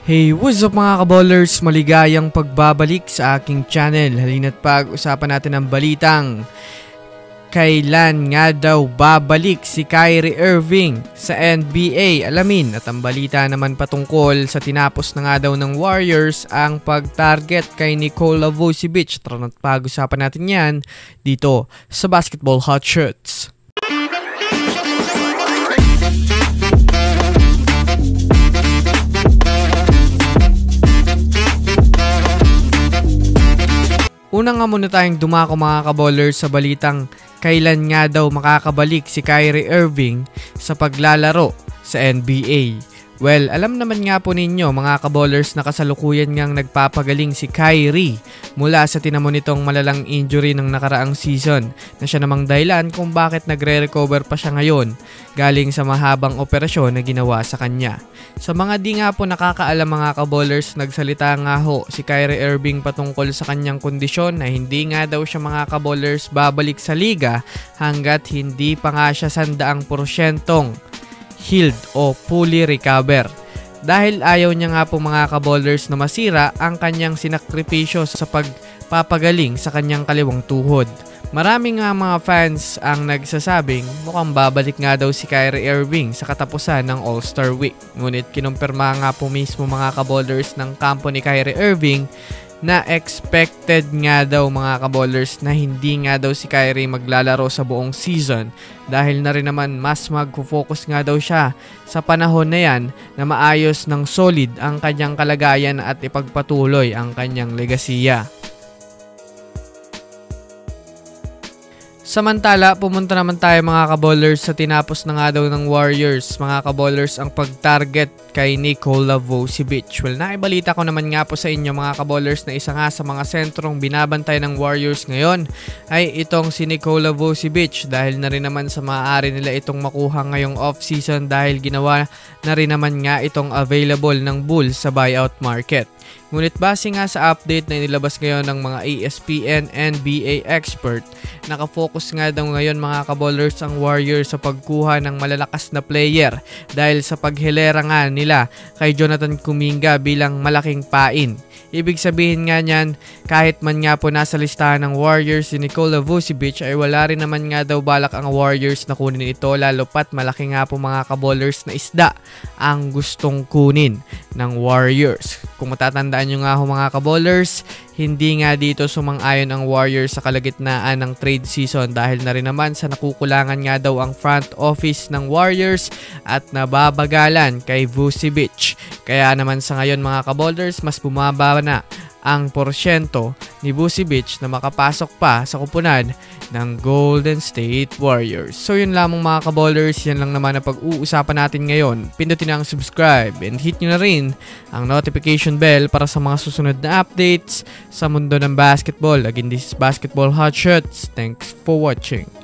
Hey, what's up mga kaballers? Maligayang pagbabalik sa aking channel. Halina't pag-usapan natin ang balitang kailan nga daw babalik si Kyrie Irving sa NBA. Alamin at ang balita naman patungkol sa tinapos na nga daw ng Warriors ang pag-target kay Nikola Vucevic. Tara na't pag-usapan natin yan dito sa Basketball Hot Shots. Una nga muna tayong dumako mga kaballers sa balitang kailan nga daw makakabalik si Kyrie Irving sa paglalaro sa NBA. Well, alam naman nga po ninyo mga kaballers na kasalukuyan ngang nagpapagaling si Kyrie mula sa tinamo nitong malalang injury ng nakaraang season na siya namang dahilan kung bakit nagre-recover pa siya ngayon galing sa mahabang operasyon na ginawa sa kanya. Sa mga di nga po nakakaalam mga kaballers, nagsalita nga ho si Kyrie Irving patungkol sa kanyang kondisyon na hindi nga daw siya mga kaballers babalik sa liga hanggat hindi pa nga siya 100% healed o fully recover. Dahil ayaw niya nga po mga kaballers na masira ang kanyang sinakripisyo sa pagpapagaling sa kanyang kaliwang tuhod. Maraming nga mga fans ang nagsasabing mukhang babalik nga daw si Kyrie Irving sa katapusan ng All-Star Week. Ngunit kinumpirma nga po mismo mga kaballers ng kampo ni Kyrie Irving na expected nga daw mga kaballers na hindi nga daw si Kyrie maglalaro sa buong season dahil na rin naman mas mag-focus nga daw siya sa panahon na yan na maayos ng solid ang kanyang kalagayan at ipagpatuloy ang kanyang legasiya. Samantala, pumunta naman tayo mga kaballers sa tinapos na nga daw ng Warriors mga kaballers ang pag-target kay Nikola Vucevic. Well, naibalita ko naman nga po sa inyo mga kaballers na isa nga sa mga sentrong binabantay ng Warriors ngayon ay itong si Nikola Vucevic dahil na rin naman sa maaari nila itong makuha ngayong off-season dahil ginawa na rin naman nga itong available ng Bulls sa buyout market. Ngunit base nga sa update na inilabas ngayon ng mga ESPN NBA expert, nakafocus nga daw ngayon mga kaballers ang Warriors sa pagkuha ng malalakas na player dahil sa paghilera nga nila kay Jonathan Kuminga bilang malaking pain. Ibig sabihin nga niyan, kahit man nga po nasa listahan ng Warriors si Nikola Vucevic ay wala rin naman nga daw balak ang Warriors na kunin ito lalo pat malaki nga po mga kaballers na isda ang gustong kunin ng Warriors. Kung matatandaan nyo nga ho mga kaballers, hindi nga dito sumang-ayon ang Warriors sa kalagitnaan ng trade season dahil na rin naman sa nakukulangan nga daw ang front office ng Warriors at nababagalan kay Vucevic. Kaya naman sa ngayon mga kaballers, mas bumaba na ang porsyento ni Vucevic na makapasok pa sa kupunan ng Golden State Warriors. So yun lamang mga kaballers, yan lang naman ang pag-uusapan natin ngayon. Pindutin na ang subscribe and hit nyo na rin ang notification bell para sa mga susunod na updates sa mundo ng basketball. Again, this is Basketball Hot Shots. Thanks for watching.